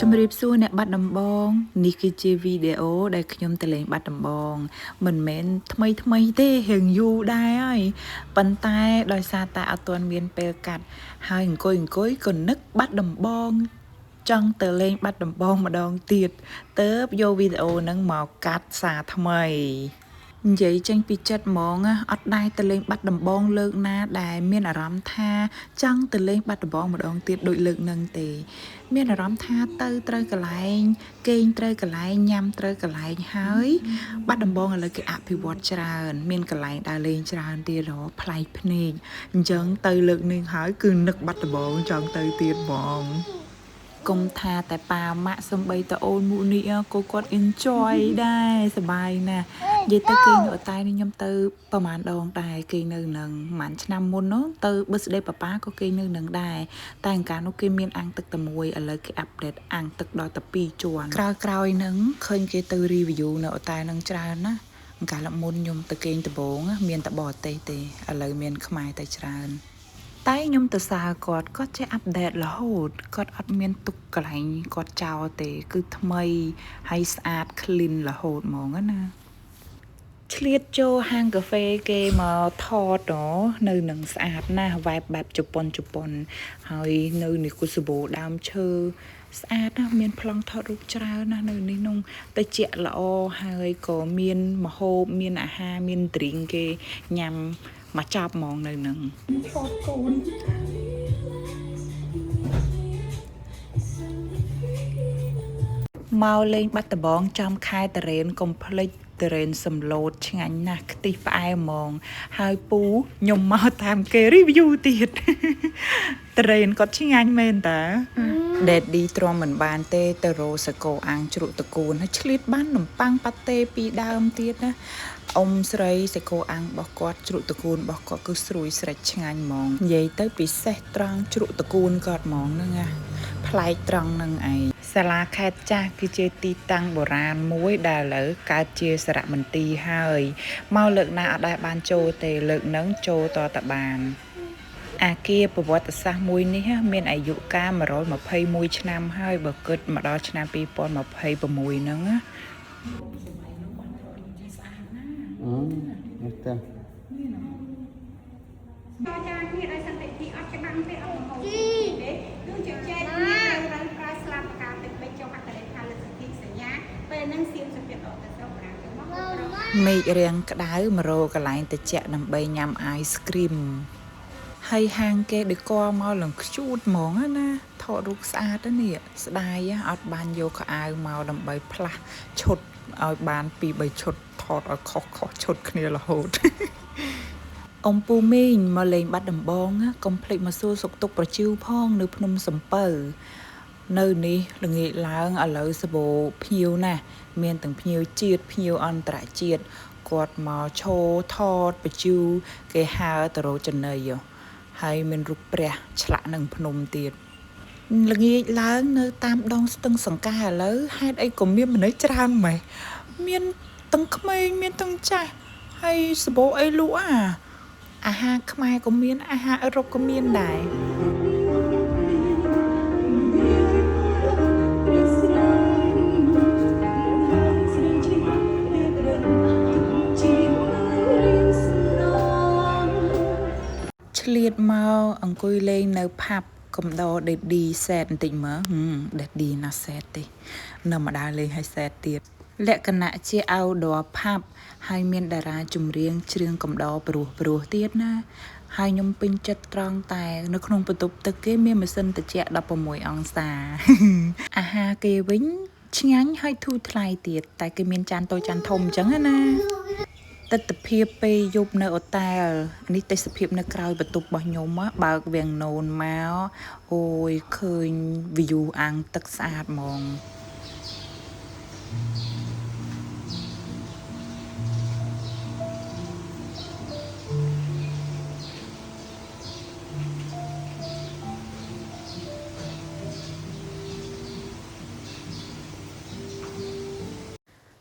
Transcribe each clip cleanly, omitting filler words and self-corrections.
ជំរាបសួរអ្នកបាត់ដំបងនេះគឺជាវីដេអូដែលខ្ញុំទៅលេងបាត់ដំបងមិនមែនថ្មីទេរៀងយូរដែរហើយប៉ុន្តែដោយសារតែអត់ទាន់មានពេលកាត់ហើយអង្គុយក៏នឹកបាត់ដំបងចង់ទៅលេងបាត់ដំបងម្ដងទៀតទើបយកវីដេអូហ្នឹងមកកាត់សារថ្មីនិយាយចេញពីចិត្តហ្មងអត់ដែរទៅលេងបាត់ដំបងលើកណាដែលមានអារម្មណ៍ថាចង់ទៅលេងបាត់ដំបងម្ដងទៀតដូចលើកហ្នឹងទេមានអារម្មណ៍ថាទៅត្រូវកន្លែងគេងត្រូវកន្លែងញ៉ាំត្រូវកន្លែងហើយបាត់ដំបងឥឡូវគេអភិវឌ្ឍច្រើនមានកន្លែងដើរលេងច្រើនទៀតហ៎ប្លែកភ្នែកអញ្ចឹងទៅលើកនេះហើយគឺនឹកបាត់ដំបងចង់ទៅទៀតហ្មងគុំថាតែប៉ាម៉ាក់សំបីតអូនមួយនេះក៏គាត់ enjoy ដែរសប្បាយណាស់និយាយទៅគេនៅអតែនេះខ្ញុំទៅប្រហែលដងដែរគេនៅនឹងប្រហែលឆ្នាំមុននោះទៅ birthday ប៉ាក៏គេនៅនឹងដែរតែអង្ការនោះគេមានអាំងទឹកតែមួយឥឡូវគេ update អាំងទឹកដល់តែ2ជាន់ក្រោយហ្នឹងឃើញគេទៅ review នៅអតែនឹងច្រើនណាអង្ការលមុនខ្ញុំទៅគេងដំបងមានតែបរទេសទេឥឡូវមានខ្មែរតែច្រើនតែខ្ញុំទៅសើគាត់ចេះអាប់ដេតរហូតគាត់អត់មានទុកកន្លែងគាត់ចោលទេគឺថ្មីហើយស្អាត clean រហូតហ្មងណាឆ្លៀតចូលហាងកាហ្វេគេមកថតនៅនឹងស្អាតណាស់ vibe បែបជប៉ុនហើយនៅនេះគូសបូដើមឈើស្អាតណាស់មានប្លង់ថតរូបច្រើនណាស់នៅនេះនោះទៅជាល្អហើយក៏មានម្ហូបមានអាហារមាន drink គេញ៉ាំមកចប់ហ្មងនៅនឹងថតកូនមកលេងបាត់ដំបងចំខែតរ៉េនកុំភ្លេចតរ៉េនសំឡូតឆ្ងាញ់ណាស់ខ្ទិះផ្អែមហ្មងហើយពូខ្ញុំមកតាមគេ review ទៀតតរ៉េនគាត់ឆ្ងាញ់មែនតាDaddy ទ្រាំមិនបានទេទៅរោសកោអាំងជ្រក់តកូនហើយឆ្លៀតបាននំប៉័ងប៉ាតេពីដើមទៀតណាអ៊ំស្រីសកោអាំងរបស់គាត់ជ្រក់តកូនរបស់គាត់គឺស្រួយស្រេចឆ្ងាញ់ហ្មងនិយាយទៅពិសេសត្រង់ជ្រក់តកូនគាត់ហ្មងហ្នឹងណាប្លែកត្រង់ហ្នឹងឯងសាលាខេត្តចាស់គឺជាទីតាំងបុរាណមួយដែលឥឡូវកើតជាសារមន្ទីរហើយមកលើកណាអត់ដែរបានចូលទេលើកហ្នឹងចូលតតបានអាគារប្រវត្តិសាស្ត្រមួយនេះមានអាយុកាល121ឆ្នាំហើយបើគិតមកដល់ឆ្នាំ2026ហ្នឹងណានេះទៅចាគ្នាដោយសន្តិភាពអត់ច្បាំងទេអត់មហោទេគឺជជែកគ្នាត្រូវប្រើស្លាប់ប្រកាសទឹកបេចុះអត្តលេខាលើសន្ធិសញ្ញាពេលហ្នឹងសៀមសុភ័ក្រអត់ទៅស្រុកប្រាំទៅមកមេឃរាំងក្តៅមករកកន្លែងត្រជាក់ដើម្បីញ៉ាំអាយស្គ្រីមហើយហាងគេដេកមកឡើងខ្ជូតហ្មងណាថតរូបស្អាតនេះស្ដាយអត់បានយកខោអាវមកដើម្បីផ្លាស់ឈុតឲ្យបាន2-3ឈុតថតឲ្យខុសឈុតគ្នារហូតអ៊ំពូមីងមកលេងបាត់ដំបងកុំភ្លេចមកសួរសុខទុក្ខប្រជិវផងនៅភ្នំសំពៅនៅនេះល្ងាចឡើងឥឡូវសបោភ្ញៀវណាស់មានទាំងភ្ញៀវជាតិភ្ញៀវអន្តរជាតិគាត់មកឈរថតប្រជិវគេហើទៅរកចំណីហើយមានរូបព្រះឆ្លាក់នឹងភ្នំទៀតល្ងាចឡើងនៅតាមដងស្ទឹងសង្កែឥឡូវហេតុអីក៏មានមនុស្សច្រើនម៉េះមានទាំងក្មេងមានទាំងចាស់ហើយសបោអីលក់អាហារខ្មែរក៏មានអាហារអឺរ៉ុបក៏មានដែរឆ្លៀតមកអង្គុយលេងនៅផាប់កំដរ Daddy set បន្តិចមើលDaddy ណា set ទេនៅមកដើរលេងឲ្យ set ទៀតលក្ខណៈជា outdoor pub ហើយមានតារាចម្រៀងច្រៀងកំដរព្រោះទៀតណាហើយខ្ញុំពេញចិត្តត្រង់តែនៅក្នុងបន្ទប់ទឹកគេមានម៉ាស៊ីនត្រជាក់16អង្សាអាហារគេវិញឆ្ងាញ់ហើយធូរថ្លៃទៀតតែគេមានចានតូចចានធំអញ្ចឹងណាទិដ្ឋភាពពេលយប់នៅអូតែលនេះទេសភាពនៅក្រៅបន្ទប់របស់ខ្ញុំបើកវាំងណូនមកអូយឃើញ view អាងទឹកស្អាតហ្មង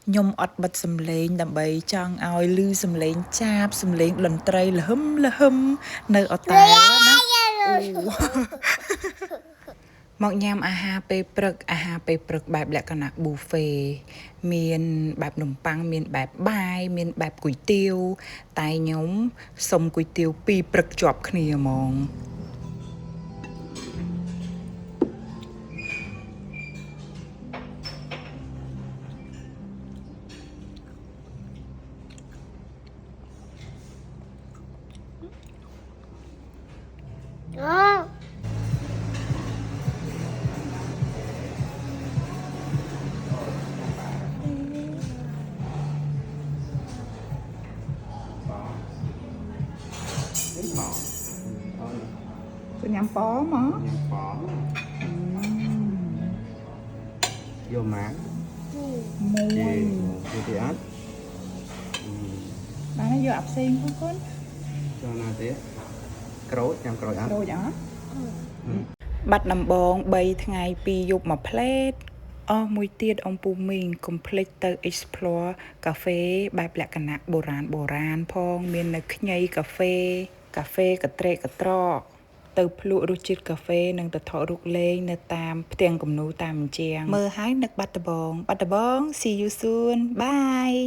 ខ្ញុំអត់បិទសំឡេងដើម្បីចង់ឲ្យឮសំឡេងចាបសំឡេងតន្ត្រីលហឹមនៅអតែលណាមកញ៉ាំអាហារពេលព្រឹកបែបលក្ខណៈ buffet មានបែបនំប៉័ងមានបែបបាយមានបែបគុយទាវតែខ្ញុំសុំគុយទាវ2ព្រឹកជាប់គ្នាហ្មងទៅញ៉ាំប៉មក Nhằm phó vô má មួយ chị thì át បានហើយយកអាផ្សេងផងកូន cho nào thế cối nhằm cối át ដូចអត់បាត់ដំបង3ថ្ងៃ2យប់មួយផ្លេតអស់មួយទៀតអំពូមីងកុំភ្លេចទៅ explore កាហ្វេបែបលក្ខណៈបុរាណផងមាននៅខ្ញីកាហ្វេកត្រេកកត្រកទៅភ្លក់រសជាតិកាហ្វេនិងទៅថតរូបលេងនៅតាមផ្ទាំងគំនូរតាមជញ្ជាំងមើលហើយនឹកបាត់ដំបង see you soon bye